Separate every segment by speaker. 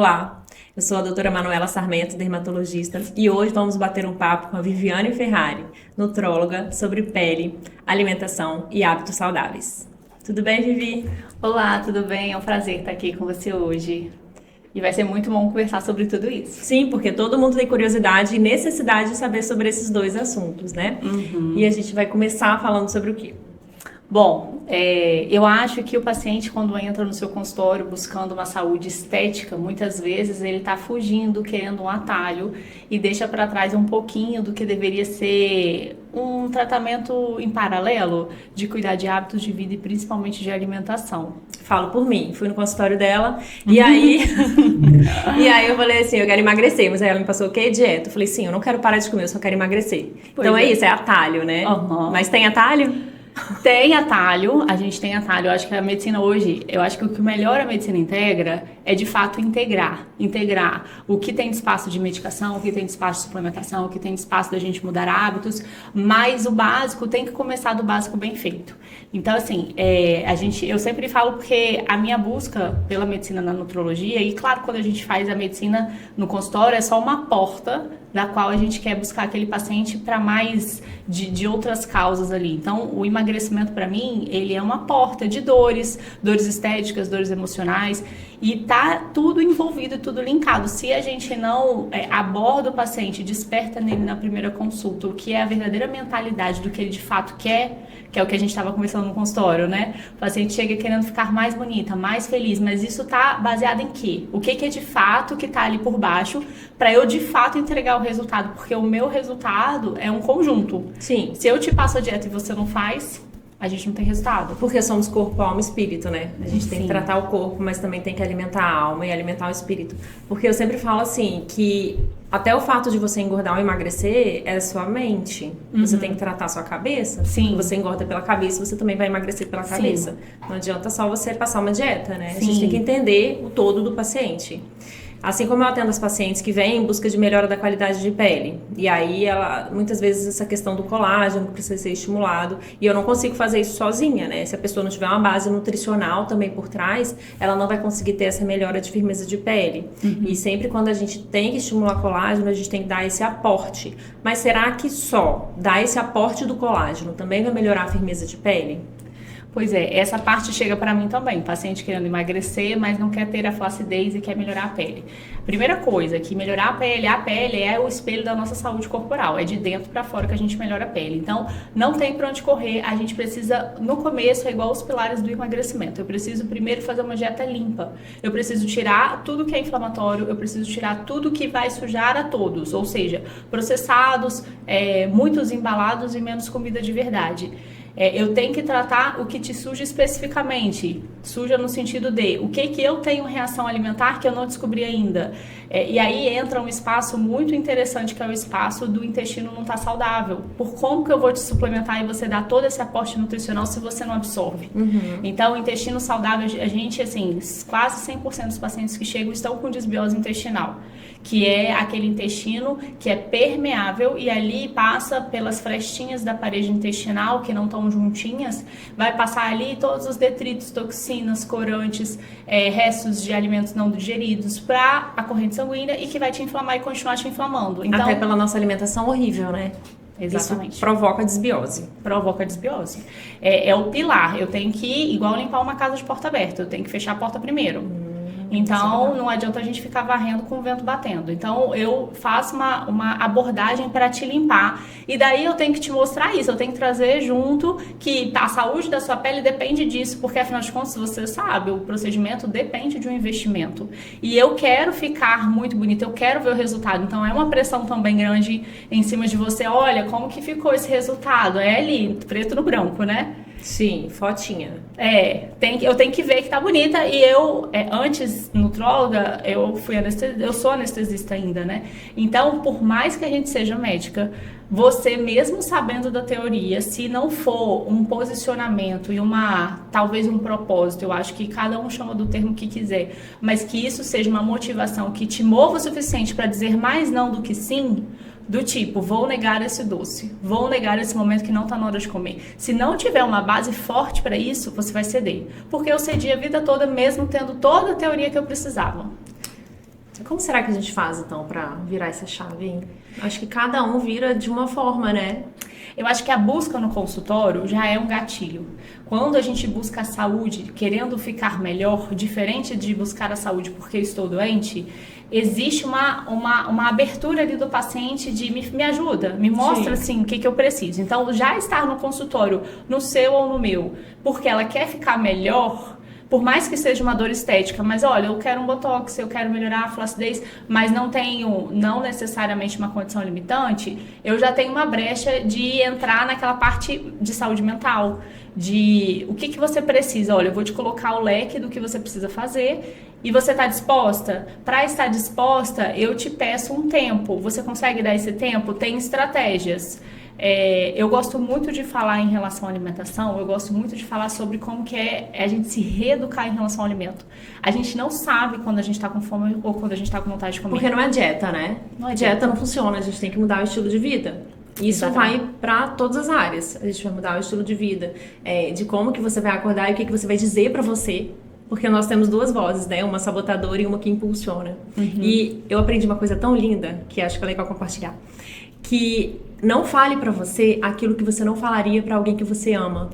Speaker 1: Olá, eu sou a doutora Manuela Sarmento, dermatologista, e hoje vamos bater um papo com a Viviane Ferrari, nutróloga, sobre pele, alimentação e hábitos saudáveis. Tudo bem, Vivi?
Speaker 2: Olá, tudo bem? É um prazer estar aqui com você hoje. E vai ser muito bom conversar sobre tudo isso.
Speaker 1: Sim, porque todo mundo tem curiosidade e necessidade de saber sobre esses dois assuntos, né? E a gente vai começar falando sobre o quê?
Speaker 2: Bom, eu acho que o paciente, quando entra no seu consultório buscando uma saúde estética, muitas vezes ele está fugindo, querendo um atalho e deixa para trás um pouquinho do que deveria ser um tratamento em paralelo de cuidar de hábitos de vida e principalmente de alimentação.
Speaker 1: Falo por mim, fui no consultório dela e aí e aí eu falei assim, eu quero emagrecer, mas aí ela me passou o quê? Dieta. Eu falei, sim, eu não quero parar de comer, eu só quero emagrecer. Então é isso, é atalho, né? Mas tem atalho?
Speaker 2: Tem atalho, a gente tem atalho. Eu acho que a medicina hoje, eu acho que o que melhor a medicina integra é de fato integrar o que tem de espaço de medicação, o que tem de espaço de suplementação, o que tem de espaço da gente mudar hábitos, mas o básico tem que começar do básico bem feito. Então, assim, eu sempre falo porque a minha busca pela medicina na nutrologia, e claro, quando a gente faz a medicina no consultório, é só uma porta da qual a gente quer buscar aquele paciente para mais de outras causas ali. Então, o emagrecimento para mim, ele é uma porta de dores estéticas, dores emocionais, e tá tudo envolvido, tudo linkado. Se a gente não aborda o paciente, desperta nele na primeira consulta o que é a verdadeira mentalidade do que ele de fato quer, que é o que a gente estava conversando no consultório, né? O paciente chega querendo ficar mais bonita, mais feliz, mas isso tá baseado em quê? O que é de fato que tá ali por baixo para eu de fato entregar o resultado? Porque o meu resultado é um conjunto.
Speaker 1: Sim.
Speaker 2: Se eu te passo a dieta e você não faz, a gente não tem resultado.
Speaker 1: Porque somos corpo, alma e espírito, né? A gente tem que
Speaker 2: Sim.
Speaker 1: tratar o corpo, mas também tem que alimentar a alma e alimentar o espírito. Porque eu sempre falo assim, que até o fato de você engordar ou emagrecer é a sua mente. Você tem que tratar a sua cabeça.
Speaker 2: Sim.
Speaker 1: Você engorda pela cabeça, você também vai emagrecer pela cabeça.
Speaker 2: Sim.
Speaker 1: Não adianta só você passar uma dieta, né?
Speaker 2: Sim.
Speaker 1: A gente tem que entender o todo do paciente. Assim como eu atendo as pacientes que vêm em busca de melhora da qualidade de pele. E aí, muitas vezes, essa questão do colágeno precisa ser estimulado. E eu não consigo fazer isso sozinha, né? Se a pessoa não tiver uma base nutricional também por trás, ela não vai conseguir ter essa melhora de firmeza de pele. E sempre quando a gente tem que estimular colágeno, a gente tem que dar esse aporte. Mas será que só dar esse aporte do colágeno também vai melhorar a firmeza de pele?
Speaker 2: Pois é, essa parte chega para mim também, paciente querendo emagrecer, mas não quer ter a flacidez e quer melhorar a pele. Primeira coisa, que melhorar a pele é o espelho da nossa saúde corporal, é de dentro para fora que a gente melhora a pele. Então, não tem para onde correr, a gente precisa, no começo, é igual os pilares do emagrecimento, eu preciso primeiro fazer uma dieta limpa, eu preciso tirar tudo que é inflamatório, eu preciso tirar tudo que vai sujar a todos, ou seja, processados, muitos embalados e menos comida de verdade. Eu tenho que tratar o que te suja especificamente. Suja no sentido de o que eu tenho reação alimentar que eu não descobri ainda. E aí entra um espaço muito interessante, que é o espaço do intestino não estar saudável. Por como que eu vou te suplementar e você dar todo esse aporte nutricional se você não absorve? Então, o intestino saudável, a gente, assim, quase 100% dos pacientes que chegam estão com desbiose intestinal, que é aquele intestino que é permeável e ali passa pelas frestinhas da parede intestinal que não estão juntinhas, vai passar ali todos os detritos, toxinas, corantes, restos de alimentos não digeridos para a corrente sanguínea e que vai te inflamar e continuar te inflamando. Então,
Speaker 1: até pela nossa alimentação horrível, né?
Speaker 2: Exatamente.
Speaker 1: Isso provoca desbiose.
Speaker 2: Provoca desbiose. É o pilar. Eu tenho que, igual limpar uma casa de porta aberta, eu tenho que fechar a porta primeiro. Então, não adianta a gente ficar varrendo com o vento batendo. Então, eu faço uma abordagem para te limpar. E daí eu tenho que te mostrar isso. Eu tenho que trazer junto que a saúde da sua pele depende disso. Porque, afinal de contas, você sabe, o procedimento depende de um investimento. E eu quero ficar muito bonita, eu quero ver o resultado. Então, é uma pressão também grande em cima de você. Olha, como que ficou esse resultado? É ali, preto no branco, né?
Speaker 1: Sim, fotinha.
Speaker 2: Eu tenho que ver que tá bonita. E eu, antes, nutróloga, eu sou anestesista ainda, né? Então, por mais que a gente seja médica, você mesmo sabendo da teoria, se não for um posicionamento e talvez um propósito, eu acho que cada um chama do termo que quiser, mas que isso seja uma motivação que te mova o suficiente para dizer mais não do que sim, do tipo, vou negar esse doce, vou negar esse momento que não está na hora de comer. Se não tiver uma base forte para isso, você vai ceder. Porque eu cedi a vida toda mesmo tendo toda a teoria que eu precisava.
Speaker 1: Como será que a gente faz, então, pra virar essa chave, hein? Acho que cada um vira de uma forma, né?
Speaker 2: Eu acho que a busca no consultório já é um gatilho. Quando a gente busca a saúde querendo ficar melhor, diferente de buscar a saúde porque eu estou doente, existe uma abertura ali do paciente de me ajuda, me mostra assim o que eu preciso. Então, já estar no consultório, no seu ou no meu, porque ela quer ficar melhor, por mais que seja uma dor estética, mas olha, eu quero um botox, eu quero melhorar a flacidez, mas não necessariamente uma condição limitante, eu já tenho uma brecha de entrar naquela parte de saúde mental, de o que você precisa. Olha, eu vou te colocar o leque do que você precisa fazer e você está disposta? Para estar disposta, eu te peço um tempo. Você consegue dar esse tempo? Tem estratégias. Eu gosto muito de falar em relação à alimentação, eu gosto muito de falar sobre como que é a gente se reeducar em relação ao alimento. A gente não sabe quando a gente está com fome ou quando a gente está com vontade de comer.
Speaker 1: Porque não é dieta, né?
Speaker 2: Não é
Speaker 1: dieta não funciona, a gente tem que mudar o estilo de vida. Isso
Speaker 2: Exatamente.
Speaker 1: vai para todas as áreas. A gente vai mudar o estilo de vida, de como que você vai acordar e o que você vai dizer para você. Porque nós temos duas vozes, né? Uma sabotadora e uma que impulsiona. E eu aprendi uma coisa tão linda, que acho que é legal compartilhar. Que não fale pra você aquilo que você não falaria pra alguém que você ama.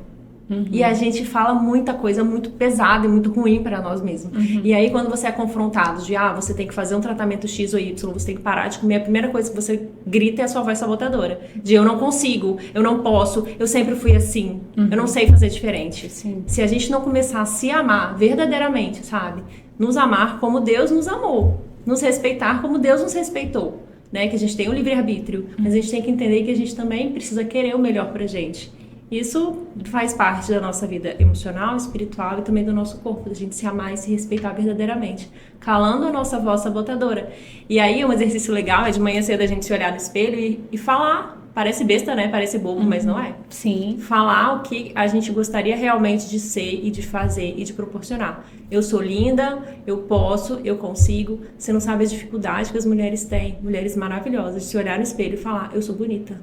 Speaker 1: E a gente fala muita coisa muito pesada e muito ruim pra nós mesmos. E aí quando você é confrontado de, você tem que fazer um tratamento X ou Y, você tem que parar de comer, a primeira coisa que você grita é a sua voz sabotadora. De eu não consigo, eu não posso, eu sempre fui assim, eu não sei fazer diferente.
Speaker 2: Sim.
Speaker 1: Se a gente não começar a se amar verdadeiramente, sabe? Nos amar como Deus nos amou. Nos respeitar como Deus nos respeitou. Né, que a gente tem um livre-arbítrio, mas a gente tem que entender que a gente também precisa querer o melhor pra gente. Isso faz parte da nossa vida emocional, espiritual e também do nosso corpo, da gente se amar e se respeitar verdadeiramente, calando a nossa voz sabotadora. E aí um exercício legal é de manhã cedo a gente se olhar no espelho e falar. Parece besta, né? Parece bobo, mas não é.
Speaker 2: Sim.
Speaker 1: Falar o que a gente gostaria realmente de ser e de fazer e de proporcionar. Eu sou linda, eu posso, eu consigo. Você não sabe as dificuldades que as mulheres têm. Mulheres maravilhosas. De se olhar no espelho e falar, eu sou bonita.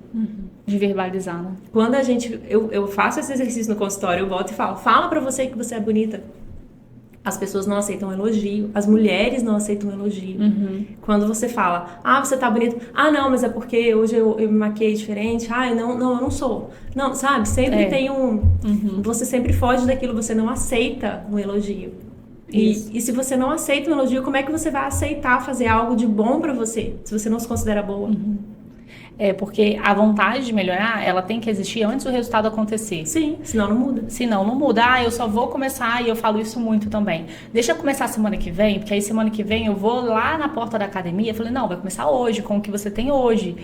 Speaker 2: De verbalizar, né?
Speaker 1: Quando a gente... Eu faço esse exercício no consultório, eu volto e falo, fala pra você que você é bonita. As pessoas não aceitam elogio. As mulheres não aceitam elogio. Quando você fala, você tá bonita. Não, mas é porque hoje eu me maquiei diferente. Não, eu não sou. Não, sabe? Sempre tem Você sempre foge daquilo, você não aceita um elogio. E se você não aceita um elogio, como é que você vai aceitar fazer algo de bom pra você? Se você não se considera boa.
Speaker 2: Porque a vontade de melhorar, ela tem que existir antes do resultado acontecer.
Speaker 1: Sim, senão não muda.
Speaker 2: Senão não muda. Eu só vou começar, e eu falo isso muito também. Deixa eu começar semana que vem, porque aí semana que vem eu vou lá na porta da academia. Eu falei, não, vai começar hoje, com o que você tem hoje.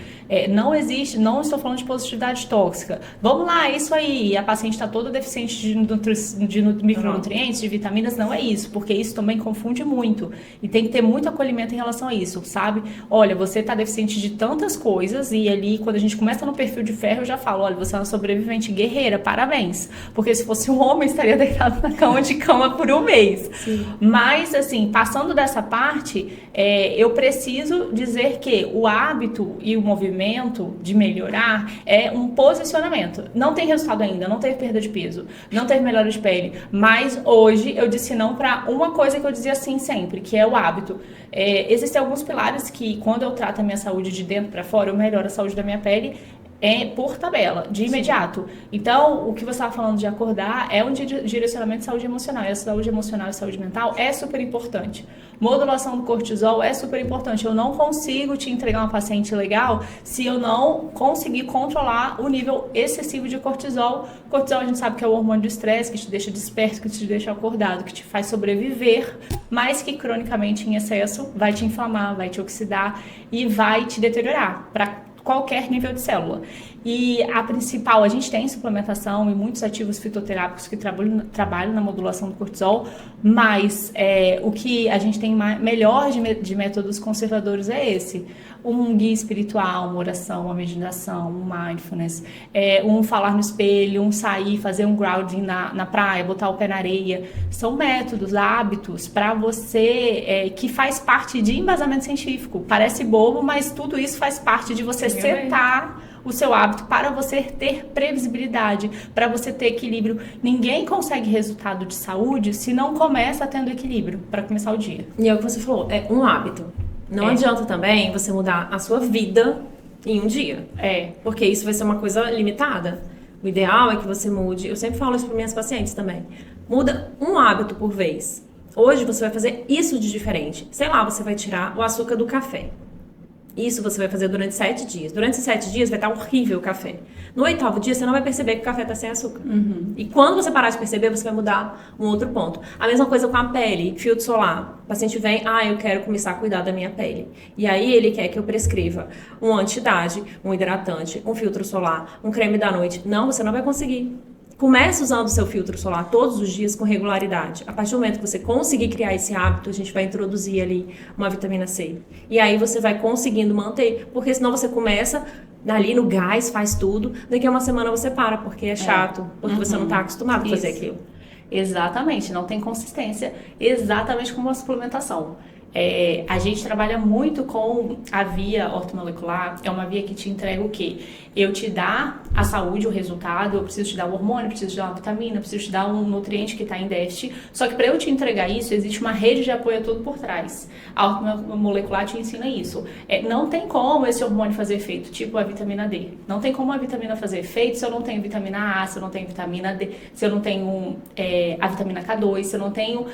Speaker 2: Não existe, não estou falando de positividade tóxica. Vamos lá, é isso aí. E a paciente está toda deficiente de micronutrientes, de vitaminas. Não é isso, porque isso também confunde muito. E tem que ter muito acolhimento em relação a isso, sabe? Olha, você está deficiente de tantas coisas e ali, quando a gente começa no perfil de ferro, eu já falo, olha, você é uma sobrevivente guerreira, parabéns. Porque se fosse um homem, estaria deitado na cama por um mês.
Speaker 1: Sim.
Speaker 2: Mas, assim, passando dessa parte, eu preciso dizer que o hábito e o movimento de melhorar é um posicionamento. Não tem resultado ainda, não teve perda de peso, não teve melhora de pele, mas hoje eu disse não para uma coisa que eu dizia sim sempre, que é o hábito. Existem alguns pilares que, quando eu trato a minha saúde de dentro para fora, eu melhoro a saúde da minha pele por tabela, de imediato. Então, o que você estava falando de acordar é um direcionamento de saúde emocional. E a saúde emocional e a saúde mental é super importante. Modulação do cortisol é super importante. Eu não consigo te entregar uma paciente legal se eu não conseguir controlar o nível excessivo de cortisol. Cortisol a gente sabe que é o hormônio do estresse, que te deixa desperto, que te deixa acordado, que te faz sobreviver, mas que cronicamente em excesso vai te inflamar, vai te oxidar e vai te deteriorar para qualquer nível de célula. E a principal, a gente tem suplementação e muitos ativos fitoterápicos que trabalham na modulação do cortisol, mas o que a gente tem melhor de métodos conservadores é esse. Um guia espiritual, uma oração, uma meditação, um mindfulness, um falar no espelho, um sair, fazer um grounding na praia, botar o pé na areia. São métodos, hábitos para você que faz parte de embasamento científico. Parece bobo, mas tudo isso faz parte de você setar o seu hábito para você ter previsibilidade, para você ter equilíbrio. Ninguém consegue resultado de saúde se não começa tendo equilíbrio para começar o dia.
Speaker 1: E é o que você falou, é um hábito. Não adianta também você mudar a sua vida em um dia. Porque isso vai ser uma coisa limitada. O ideal é que você mude, eu sempre falo isso para minhas pacientes também. Muda um hábito por vez. Hoje você vai fazer isso de diferente. Sei lá, você vai tirar o açúcar do café. Isso você vai fazer durante 7 dias. Durante esses 7 dias vai estar horrível o café. No 8º dia, você não vai perceber que o café está sem açúcar. E quando você parar de perceber, você vai mudar um outro ponto. A mesma coisa com a pele, filtro solar. O paciente vem, eu quero começar a cuidar da minha pele. E aí ele quer que eu prescreva um anti-idade, um hidratante, um filtro solar, um creme da noite. Não, você não vai conseguir. Comece usando o seu filtro solar todos os dias com regularidade. A partir do momento que você conseguir criar esse hábito, a gente vai introduzir ali uma vitamina C. E aí você vai conseguindo manter, porque senão você começa ali no gás, faz tudo, daqui a uma semana você para, porque é chato, porque você não está acostumado a fazer aquilo.
Speaker 2: Exatamente, não tem consistência, exatamente como a suplementação. A gente trabalha muito com a via ortomolecular, é uma via que te entrega o quê? Eu te dar a saúde, o resultado, eu preciso te dar o hormônio, preciso te dar uma vitamina, preciso te dar um nutriente que está em déficit, só que para eu te entregar isso, existe uma rede de apoio todo por trás. A ortomolecular te ensina isso. Não tem como esse hormônio fazer efeito, tipo a vitamina D. Não tem como a vitamina fazer efeito se eu não tenho vitamina A, se eu não tenho vitamina D, se eu não tenho a vitamina K2, se eu não tenho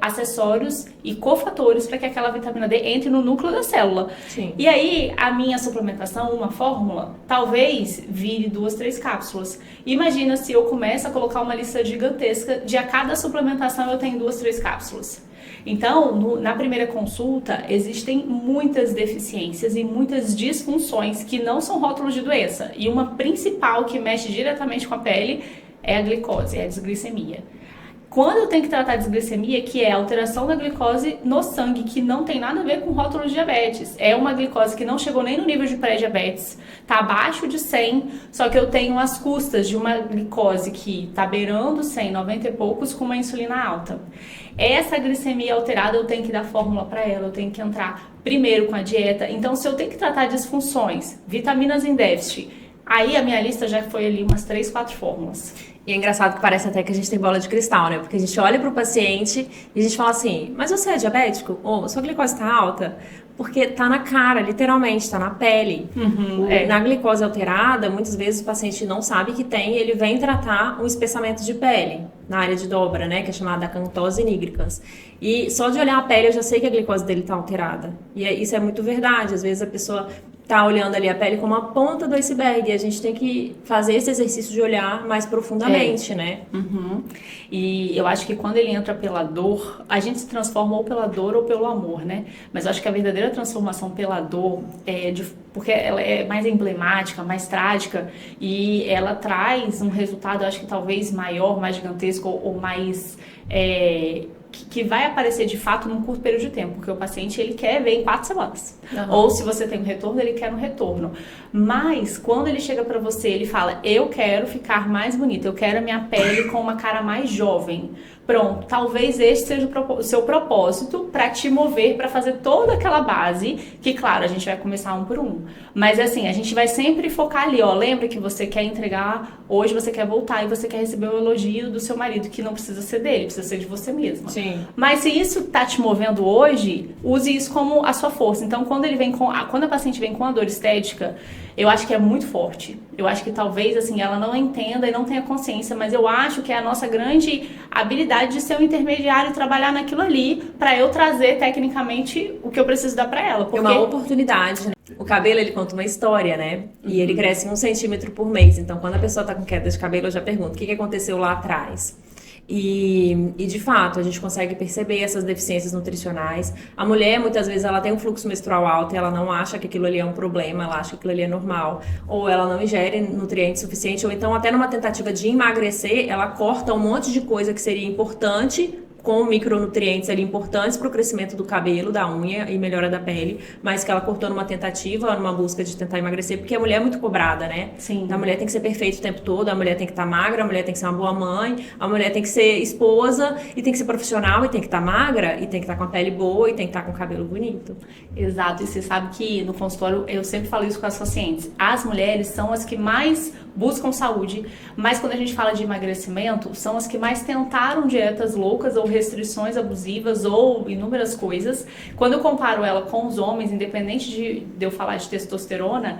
Speaker 2: acessórios e cofatores para que aquela vitamina D entre no núcleo da célula.
Speaker 1: Sim.
Speaker 2: E aí, a minha suplementação, uma fórmula, talvez vire 2, 3 cápsulas. Imagina se eu começo a colocar uma lista gigantesca de a cada suplementação eu tenho 2, 3 cápsulas. Então, na primeira consulta, existem muitas deficiências e muitas disfunções que não são rótulos de doença. E uma principal que mexe diretamente com a pele é a glicose, é a desglicemia. Quando eu tenho que tratar a desglicemia, que é a alteração da glicose no sangue, que não tem nada a ver com rótulo de diabetes. É uma glicose que não chegou nem no nível de pré-diabetes, tá abaixo de 100, só que eu tenho as custas de uma glicose que tá beirando 100, 90 e poucos, com uma insulina alta. Essa glicemia alterada, eu tenho que dar fórmula para ela, eu tenho que entrar primeiro com a dieta. Então, se eu tenho que tratar disfunções, vitaminas em déficit, aí a minha lista já foi ali umas 3, 4 fórmulas.
Speaker 1: E é engraçado que parece até que a gente tem bola de cristal, né? Porque a gente olha pro paciente e a gente fala assim, mas você é diabético? Ou sua glicose tá alta? Porque tá na cara, literalmente, tá na pele. Na glicose alterada, muitas vezes o paciente não sabe que tem e ele vem tratar um espessamento de pele na área de dobra, né? Que é chamada acantose nigricans. E só de olhar a pele eu já sei que a glicose dele tá alterada. E isso é muito verdade. Às vezes a pessoa tá olhando ali a pele como a ponta do iceberg e a gente tem que fazer esse exercício de olhar mais profundamente, né?
Speaker 2: E eu acho que quando ele entra pela dor, a gente se transforma ou pela dor ou pelo amor, né? Mas eu acho que a verdadeira transformação pela dor porque ela é mais emblemática, mais trágica e ela traz um resultado, eu acho que talvez maior, mais gigantesco ou mais que vai aparecer de fato num curto período de tempo, porque o paciente ele quer ver em 4 semanas. Ou se você tem um retorno, ele quer um retorno. Mas quando ele chega pra você, ele fala, eu quero ficar mais bonita, eu quero a minha pele com uma cara mais jovem. Pronto, talvez este seja o seu propósito para te mover, para fazer toda aquela base, que claro, a gente vai começar um por um. Mas assim, a gente vai sempre focar ali, lembra que você quer entregar, hoje você quer voltar e você quer receber o elogio do seu marido, que não precisa ser dele, precisa ser de você mesma.
Speaker 1: Sim.
Speaker 2: Mas se isso tá te movendo hoje, use isso como a sua força. Então, quando a paciente vem com a dor estética, eu acho que é muito forte. Eu acho que talvez, assim, ela não entenda e não tenha consciência, mas eu acho que é a nossa grande habilidade de ser um intermediário e trabalhar naquilo ali para eu trazer tecnicamente o que eu preciso dar para ela.
Speaker 1: Porque é uma oportunidade, né? O cabelo, ele conta uma história, né? E ele cresce 1 centímetro por mês. Então, quando a pessoa tá com queda de cabelo, eu já pergunto, o que aconteceu lá atrás? E de fato, a gente consegue perceber essas deficiências nutricionais. A mulher, muitas vezes, ela tem um fluxo menstrual alto e ela não acha que aquilo ali é um problema, ela acha que aquilo ali é normal. Ou ela não ingere nutrientes suficientes, ou então até numa tentativa de emagrecer, ela corta um monte de coisa que seria importante, com micronutrientes ali importantes para o crescimento do cabelo, da unha e melhora da pele, mas que ela cortou numa tentativa, numa busca de tentar emagrecer, porque a mulher é muito cobrada, né?
Speaker 2: Sim.
Speaker 1: A mulher tem que ser perfeita o tempo todo, a mulher tem que estar magra, a mulher tem que ser uma boa mãe, a mulher tem que ser esposa e tem que ser profissional e tem que estar magra e tem que estar com a pele boa e tem que estar com o cabelo bonito.
Speaker 2: Exato, e você sabe que no consultório eu sempre falo isso com as pacientes. As mulheres são as que mais buscam saúde, mas quando a gente fala de emagrecimento, são as que mais tentaram dietas loucas ou restrições abusivas ou inúmeras coisas. Quando eu comparo ela com os homens, independente de eu falar de testosterona,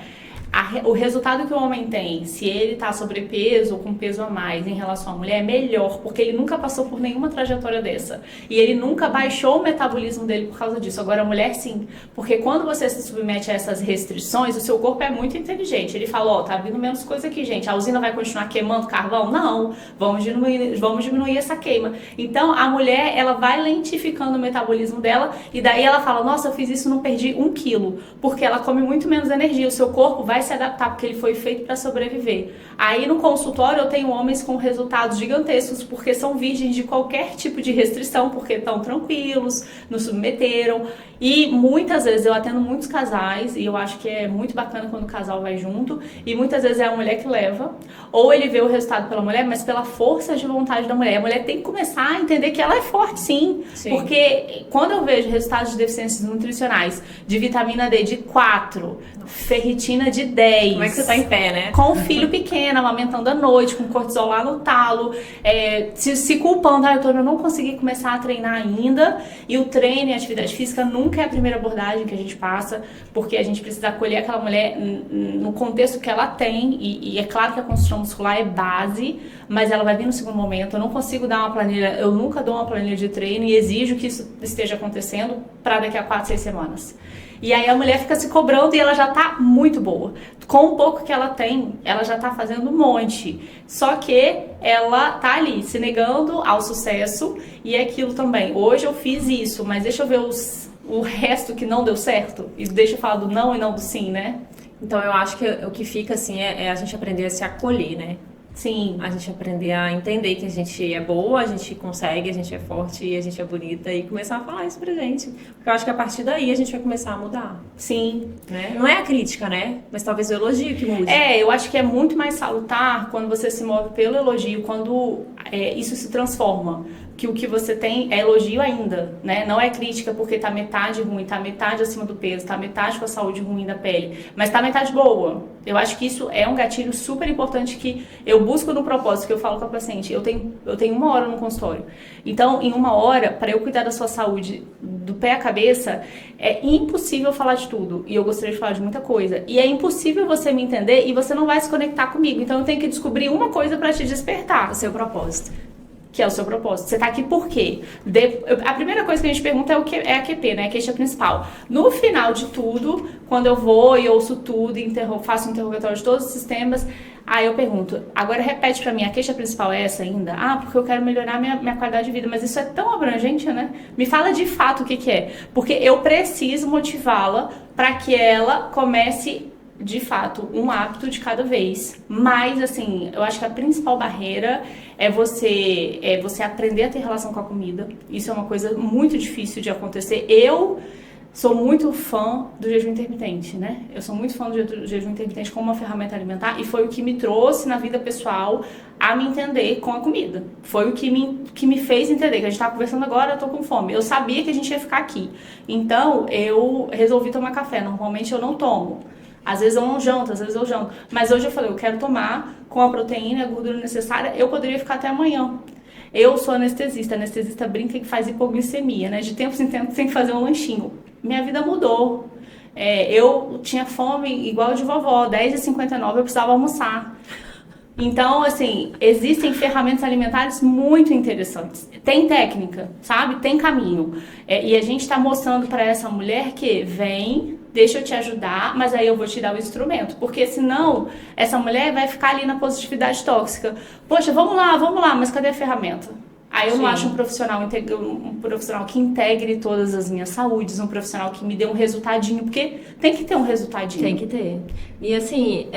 Speaker 2: o resultado que o homem tem, se ele tá sobrepeso ou com peso a mais em relação à mulher, é melhor, porque ele nunca passou por nenhuma trajetória dessa. E ele nunca baixou o metabolismo dele por causa disso. Agora a mulher sim, porque quando você se submete a essas restrições, o seu corpo é muito inteligente. Ele fala, tá vindo menos coisa aqui, gente. A usina vai continuar queimando carvão? Não, vamos diminuir essa queima. Então a mulher, ela vai lentificando o metabolismo dela e daí ela fala, nossa, eu fiz isso, não perdi 1 quilo, porque ela come muito menos energia. O seu corpo vai se adaptar, porque ele foi feito para sobreviver. Aí no consultório eu tenho homens com resultados gigantescos, porque são virgens de qualquer tipo de restrição, porque estão tranquilos, não submeteram. E muitas vezes eu atendo muitos casais, e eu acho que é muito bacana quando o casal vai junto, e muitas vezes é a mulher que leva, ou ele vê o resultado pela mulher, mas pela força de vontade da mulher. A mulher tem que começar a entender que ela é forte, sim. Porque quando eu vejo resultados de deficiências nutricionais, de vitamina D de 4, ferritina de 10.
Speaker 1: Como é que você tá em pé, né?
Speaker 2: Com um filho pequeno, amamentando à noite, com cortisol lá no talo, se culpando, eu não consegui começar a treinar ainda. E o treino e a atividade física nunca é a primeira abordagem que a gente passa, porque a gente precisa acolher aquela mulher no contexto que ela tem. E é claro que a construção muscular é base, mas ela vai vir no segundo momento. Eu não consigo dar uma planilha, eu nunca dou uma planilha de treino e exijo que isso esteja acontecendo para daqui a 4, 6 semanas. E aí a mulher fica se cobrando e ela já tá muito boa. Com o pouco que ela tem, ela já tá fazendo um monte. Só que ela tá ali, se negando ao sucesso e aquilo também. Hoje eu fiz isso, mas deixa eu ver o resto que não deu certo. E deixa eu falar do não e não do sim, né?
Speaker 1: Então eu acho que o que fica assim é a gente aprender a se acolher, né?
Speaker 2: Sim.
Speaker 1: A gente aprender a entender que a gente é boa, a gente consegue, a gente é forte, a gente é bonita e começar a falar isso pra gente. Porque eu acho que a partir daí a gente vai começar a mudar.
Speaker 2: Sim.
Speaker 1: Né? Não é a crítica, né? Mas talvez o elogio que mude.
Speaker 2: Eu acho que é muito mais salutar quando você se move pelo elogio, quando isso se transforma. Que o que você tem é elogio ainda, né? Não é crítica porque tá metade ruim, tá metade acima do peso, tá metade com a saúde ruim da pele, mas tá metade boa. Eu acho que isso é um gatilho super importante que eu busco no propósito, que eu falo com a paciente. Eu tenho 1 hora no consultório. Então, em 1 hora, para eu cuidar da sua saúde do pé à cabeça, é impossível falar de tudo. E eu gostaria de falar de muita coisa. E é impossível você me entender e você não vai se conectar comigo. Então, eu tenho que descobrir uma coisa para te despertar.
Speaker 1: O seu propósito.
Speaker 2: Que é o seu propósito. Você tá aqui por quê? A primeira coisa que a gente pergunta é a QP, né? A queixa principal. No final de tudo, quando eu vou e ouço tudo, faço um interrogatório de todos os sistemas, aí eu pergunto, agora repete pra mim, a queixa principal é essa ainda? Porque eu quero melhorar minha qualidade de vida. Mas isso é tão abrangente, né? Me fala de fato o que é. Porque eu preciso motivá-la para que ela comece de fato, um hábito de cada vez. Mas, assim, eu acho que a principal barreira é você aprender a ter relação com a comida. Isso é uma coisa muito difícil de acontecer. Eu sou muito fã do jejum intermitente, né? Eu sou muito fã do jejum intermitente como uma ferramenta alimentar e foi o que me trouxe na vida pessoal a me entender com a comida. Foi o que me fez entender, que a gente tá conversando agora, eu tô com fome. Eu sabia que a gente ia ficar aqui. Então, eu resolvi tomar café. Normalmente eu não tomo. Às vezes eu não janto, às vezes eu janto. Mas hoje eu falei, eu quero tomar com a proteína e a gordura necessária. Eu poderia ficar até amanhã. Eu sou anestesista. A anestesista brinca que faz hipoglicemia, né? De tempos em tempos tem que fazer um lanchinho. Minha vida mudou. Eu tinha fome igual de vovó. 10h59 eu precisava almoçar. Então, assim, existem ferramentas alimentares muito interessantes. Tem técnica, sabe? Tem caminho. E a gente está mostrando para essa mulher que vem, deixa eu te ajudar, mas aí eu vou te dar o instrumento. Porque senão, essa mulher vai ficar ali na positividade tóxica. Poxa, vamos lá, mas cadê a ferramenta? Aí eu não acho um profissional que integre todas as minhas saúdes, um profissional que me dê um resultadinho, porque tem que ter um resultadinho.
Speaker 1: Tem que ter. E assim,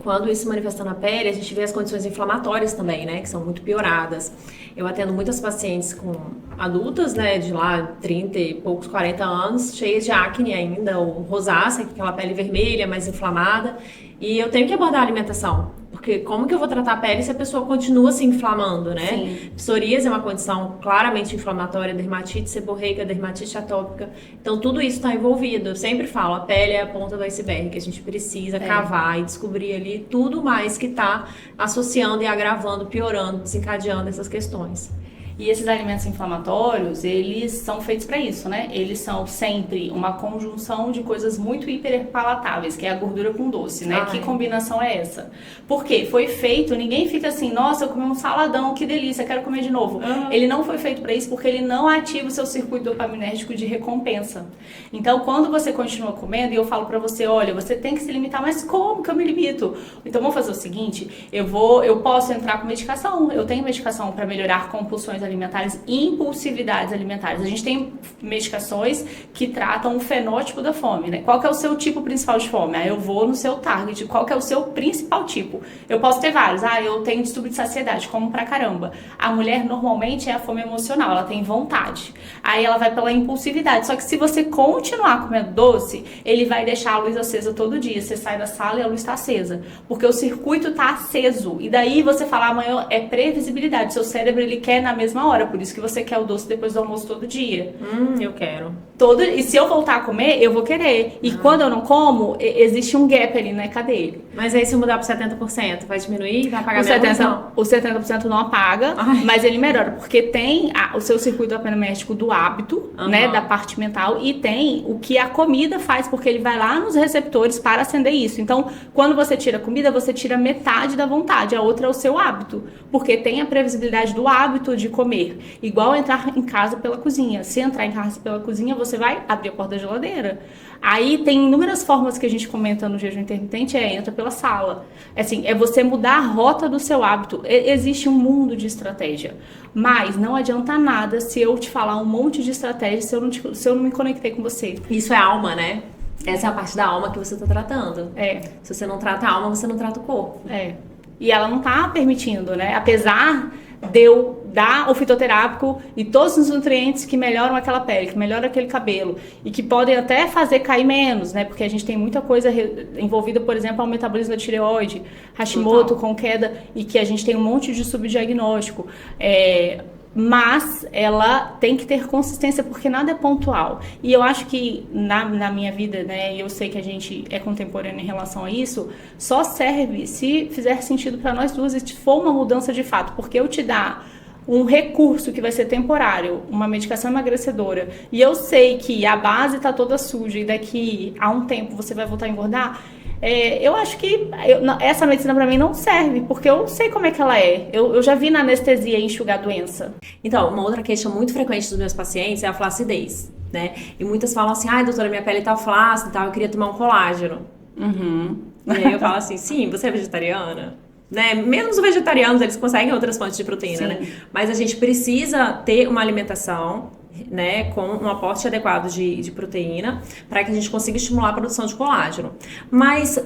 Speaker 1: quando isso se manifesta na pele, a gente vê as condições inflamatórias também, né, que são muito pioradas. Eu atendo muitas pacientes com adultas, né, de lá 30 e poucos, 40 anos, cheias de acne ainda, ou rosácea, aquela pele vermelha, mais inflamada. E eu tenho que abordar a alimentação. Porque como que eu vou tratar a pele se a pessoa continua se inflamando, né?
Speaker 2: Sim.
Speaker 1: Psoríase é uma condição claramente inflamatória, dermatite seborreica, dermatite atópica. Então tudo isso está envolvido. Eu sempre falo, a pele é a ponta do iceberg, que a gente precisa cavar e descobrir ali tudo mais que está associando e agravando, piorando, desencadeando essas questões.
Speaker 2: E esses alimentos inflamatórios, eles são feitos para isso, né? Eles são sempre uma conjunção de coisas muito hiperpalatáveis, que é a gordura com doce, né? Que combinação é essa? Porque foi feito, ninguém fica assim, nossa, eu comi um saladão, que delícia, quero comer de novo. Ele não foi feito para isso porque ele não ativa o seu circuito dopaminérgico de recompensa. Então, quando você continua comendo, e eu falo para você, olha, você tem que se limitar, mas como que eu me limito? Então, vamos fazer o seguinte, eu posso entrar com medicação, eu tenho medicação para melhorar compulsões alimentares e impulsividades alimentares. A gente tem medicações que tratam o fenótipo da fome, né? Qual que é o seu tipo principal de fome? Eu vou no seu target. Qual que é o seu principal tipo? Eu posso ter vários. Eu tenho distúrbio de saciedade, como pra caramba. A mulher normalmente é a fome emocional, ela tem vontade. Aí ela vai pela impulsividade. Só que se você continuar comendo doce, ele vai deixar a luz acesa todo dia. Você sai da sala e a luz está acesa. Porque o circuito está aceso. E daí você fala, amanhã é previsibilidade. Seu cérebro, ele quer na mesma hora, por isso que você quer o doce depois do almoço todo dia.
Speaker 1: Eu quero.
Speaker 2: E se eu voltar a comer, eu vou querer. E quando eu não como, existe um gap ali, né? Cadê ele?
Speaker 1: Mas aí se eu mudar para 70%, vai diminuir? Vai apagar a
Speaker 2: O 70% não apaga, mas ele melhora, porque tem o seu circuito dopaminérgico do hábito, né? Da parte mental, e tem o que a comida faz, porque ele vai lá nos receptores para acender isso. Então, quando você tira a comida, você tira metade da vontade, a outra é o seu hábito, porque tem a previsibilidade do hábito de comer. Igual entrar em casa pela cozinha. Se entrar em casa pela cozinha, você vai abrir a porta da geladeira. Aí tem inúmeras formas que a gente comenta no jejum intermitente, entra pela sala. Assim, é você mudar a rota do seu hábito. Existe um mundo de estratégia. Mas não adianta nada se eu te falar um monte de estratégia se eu não me conectei com você.
Speaker 1: Isso é alma, né? Essa é a parte da alma que você está tratando. Se você não trata a alma, você não trata o corpo.
Speaker 2: E ela não tá permitindo, né? Apesar de eu dar o fitoterápico e todos os nutrientes que melhoram aquela pele, que melhoram aquele cabelo e que podem até fazer cair menos, né? Porque a gente tem muita coisa envolvida, por exemplo, ao metabolismo da tireoide, Hashimoto com queda, e que a gente tem um monte de subdiagnóstico. Mas ela tem que ter consistência, porque nada é pontual. E eu acho que na minha vida, né, e eu sei que a gente é contemporâneo em relação a isso, só serve se fizer sentido para nós duas e se for uma mudança de fato. Porque eu te dar um recurso que vai ser temporário, uma medicação emagrecedora, e eu sei que a base está toda suja e daqui a um tempo você vai voltar a engordar, eu acho que essa medicina pra mim não serve, porque eu sei como é que ela é. Eu já vi na anestesia enxugar a doença.
Speaker 1: Então, uma outra queixa muito frequente dos meus pacientes é a flacidez, né? E muitas falam assim, doutora, minha pele tá flácida e tal, eu queria tomar um colágeno. E aí eu falo assim, sim, você é vegetariana? Né? Mesmo os vegetarianos, eles conseguem outras fontes de proteína, né? Mas a gente precisa ter uma alimentação, né, com um aporte adequado de proteína para que a gente consiga estimular a produção de colágeno. Mas,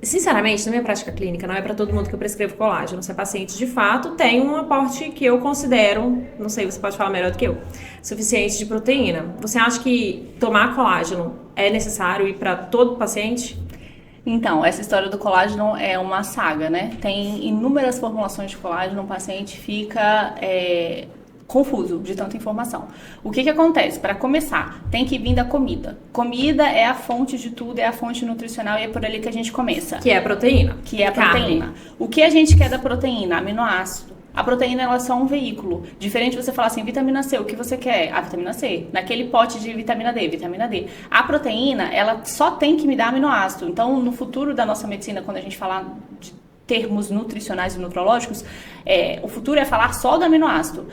Speaker 1: sinceramente, na minha prática clínica, não é para todo mundo que eu prescrevo colágeno. Se a paciente, de fato, tem um aporte que eu considero, não sei, você pode falar melhor do que eu, suficiente de proteína. Você acha que tomar colágeno é necessário ir para todo paciente?
Speaker 2: Então, essa história do colágeno é uma saga, né? Tem inúmeras formulações de colágeno, o paciente fica confuso de tanta informação. O que acontece? Para começar, tem que vir da comida. Comida é a fonte de tudo, é a fonte nutricional e é por ali que a gente começa.
Speaker 1: Que é a proteína.
Speaker 2: Que é a proteína. O que a gente quer da proteína? Aminoácido. A proteína, ela é só um veículo. Diferente de você falar assim, vitamina C, o que você quer? A vitamina C. Naquele pote de vitamina D, vitamina D. A proteína, ela só tem que me dar aminoácido. Então, no futuro da nossa medicina, quando a gente falar de termos nutricionais e nutrológicos, o futuro é falar só do aminoácido.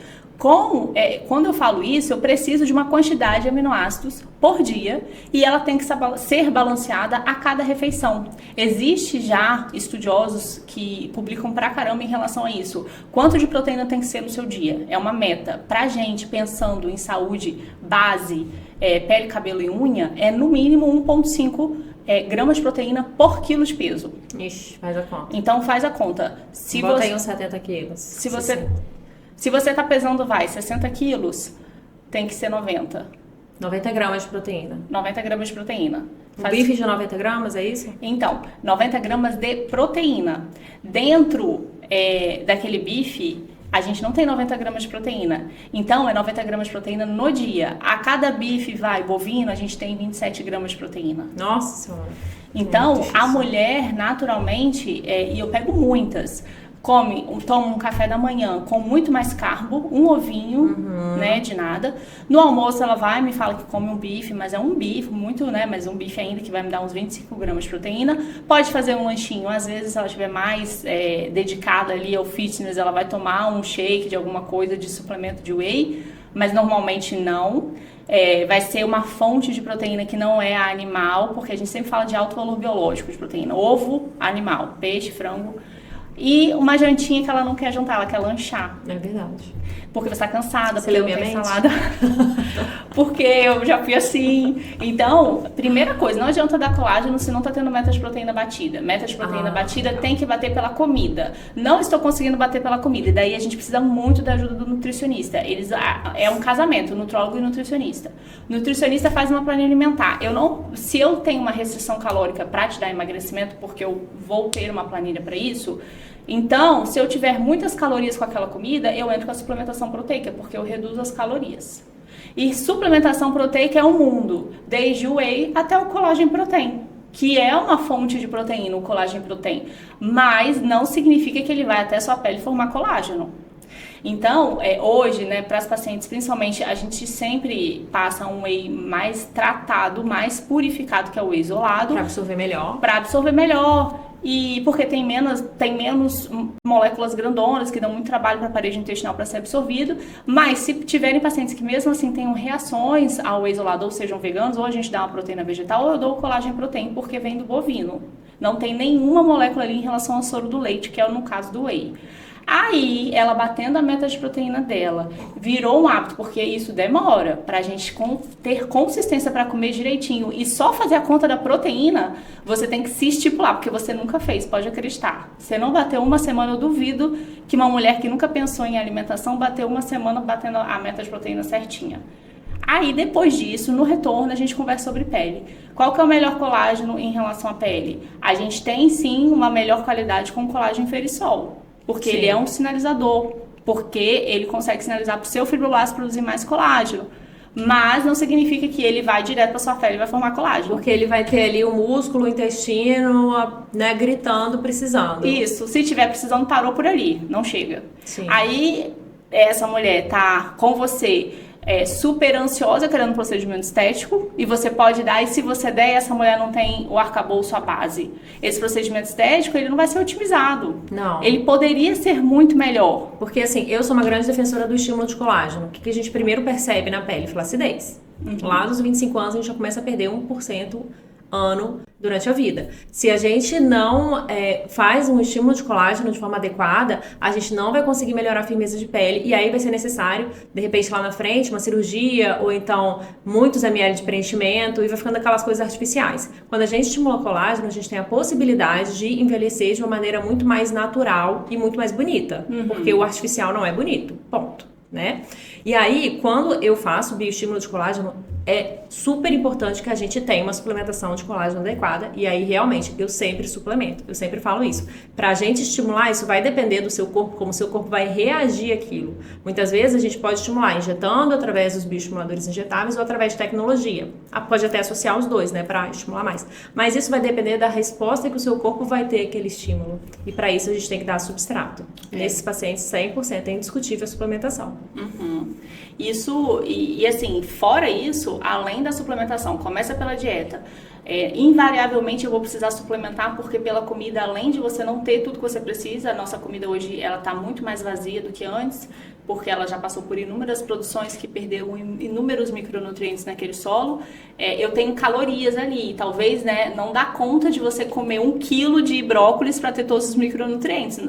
Speaker 2: Quando eu falo isso, eu preciso de uma quantidade de aminoácidos por dia e ela tem que ser balanceada a cada refeição. Existe já estudiosos que publicam pra caramba em relação a isso. Quanto de proteína tem que ser no seu dia? É uma meta. Pra gente, pensando em saúde, base, pele, cabelo e unha, é no mínimo 1,5 gramas de proteína por quilo de peso.
Speaker 1: Ixi, faz a conta.
Speaker 2: Então faz a conta.
Speaker 1: Bota aí uns 70 quilos.
Speaker 2: Se você tá pesando, 60 quilos, tem que ser 90.
Speaker 1: 90 gramas de proteína.
Speaker 2: 90 gramas de proteína.
Speaker 1: Um bife de 90 gramas, é isso?
Speaker 2: Então, 90 gramas de proteína. Dentro daquele bife, a gente não tem 90 gramas de proteína. Então, é 90 gramas de proteína no dia. A cada bife bovino, a gente tem 27 gramas de proteína.
Speaker 1: Nossa Senhora.
Speaker 2: Então, a mulher, naturalmente, e eu pego muitas, toma um café da manhã com muito mais carbo, um ovinho, né, de nada. No almoço ela vai e me fala que come um bife, mas é um bife, muito, né, mas um bife ainda que vai me dar uns 25 gramas de proteína. Pode fazer um lanchinho, às vezes se ela estiver mais dedicada ali ao fitness, ela vai tomar um shake de alguma coisa, de suplemento de whey, mas normalmente não. Vai ser uma fonte de proteína que não é a animal, porque a gente sempre fala de alto valor biológico de proteína. Ovo, animal, peixe, frango. E uma jantinha que ela não quer jantar, ela quer lanchar.
Speaker 1: É verdade.
Speaker 2: Porque você tá cansada,
Speaker 1: Você
Speaker 2: porque
Speaker 1: leu
Speaker 2: não
Speaker 1: minha
Speaker 2: tem
Speaker 1: mente?
Speaker 2: salada. Porque eu já fui assim. Então, primeira coisa, não adianta dar colágeno se não tá tendo meta de proteína batida. Meta de proteína batida tem que bater pela comida. Não estou conseguindo bater pela comida. E daí a gente precisa muito da ajuda do nutricionista. É um casamento, nutrólogo e nutricionista. O nutricionista faz uma planilha alimentar. Se eu tenho uma restrição calórica para te dar emagrecimento, porque eu vou ter uma planilha para isso, então, se eu tiver muitas calorias com aquela comida, eu entro com a suplementação proteica, porque eu reduzo as calorias. E suplementação proteica é um mundo, desde o whey até o colágeno protein, que é uma fonte de proteína, o colágeno protein, mas não significa que ele vai até sua pele formar colágeno. Então, hoje, né, para as pacientes, principalmente, a gente sempre passa um whey mais tratado, mais purificado, que é o whey isolado.
Speaker 1: Para absorver melhor.
Speaker 2: Para absorver melhor. E porque tem menos moléculas grandonas que dão muito trabalho para a parede intestinal para ser absorvido. Mas se tiverem pacientes que mesmo assim tenham reações ao whey isolado, ou sejam veganos, ou a gente dá uma proteína vegetal, ou eu dou o colágeno protein, porque vem do bovino. Não tem nenhuma molécula ali em relação ao soro do leite, que é no caso do whey. Aí, ela batendo a meta de proteína dela, virou um hábito, porque isso demora pra gente ter consistência pra comer direitinho. E só fazer a conta da proteína, você tem que se estipular, porque você nunca fez, pode acreditar. Você não bateu uma semana, eu duvido que uma mulher que nunca pensou em alimentação bateu uma semana batendo a meta de proteína certinha. Aí, depois disso, no retorno, a gente conversa sobre pele. Qual que é o melhor colágeno em relação à pele? A gente tem, sim, uma melhor qualidade com colágeno ferisol. Porque ele é um sinalizador, porque ele consegue sinalizar para o seu fibroblasto produzir mais colágeno. Mas não significa que ele vai direto para sua pele e vai formar colágeno.
Speaker 1: Porque ele vai ter ali o músculo, o intestino, né, gritando, precisando.
Speaker 2: Isso, se tiver precisando, parou por ali, não chega.
Speaker 1: Sim.
Speaker 2: Aí, essa mulher tá com você super ansiosa, querendo um procedimento estético, e você pode dar, e se você der, essa mulher não tem o arcabouço à base. Esse procedimento estético, ele não vai ser otimizado.
Speaker 1: Não.
Speaker 2: Ele poderia ser muito melhor.
Speaker 1: Porque assim, eu sou uma grande defensora do estímulo de colágeno. O que a gente primeiro percebe na pele? Flacidez. Lá dos 25 anos, a gente já começa a perder 1% ano durante a vida. Se a gente não faz um estímulo de colágeno de forma adequada, a gente não vai conseguir melhorar a firmeza de pele, e aí vai ser necessário, de repente, lá na frente, uma cirurgia, ou então muitos ml de preenchimento, e vai ficando aquelas coisas artificiais. Quando a gente estimula colágeno, a gente tem a possibilidade de envelhecer de uma maneira muito mais natural e muito mais bonita, porque o artificial não é bonito, ponto. Né? E aí, quando eu faço bioestímulo de colágeno, é super importante que a gente tenha uma suplementação de colágeno adequada, e aí realmente eu sempre suplemento, eu sempre falo isso. Pra gente estimular, isso vai depender do seu corpo, como o seu corpo vai reagir àquilo. Muitas vezes a gente pode estimular injetando através dos bioestimuladores injetáveis ou através de tecnologia. Pode até associar os dois, né, pra estimular mais. Mas isso vai depender da resposta que o seu corpo vai ter àquele estímulo. E pra isso a gente tem que dar substrato. Nesses pacientes, 100% é indiscutível a suplementação.
Speaker 2: Isso, e assim, fora isso, além da suplementação, começa pela dieta. Invariavelmente eu vou precisar suplementar, porque pela comida, além de você não ter tudo que você precisa, a nossa comida hoje ela está muito mais vazia do que antes, porque ela já passou por inúmeras produções que perderam inúmeros micronutrientes naquele solo. Eu tenho calorias ali, talvez, né, não dá conta de você comer 1 quilo de brócolis para ter todos os micronutrientes.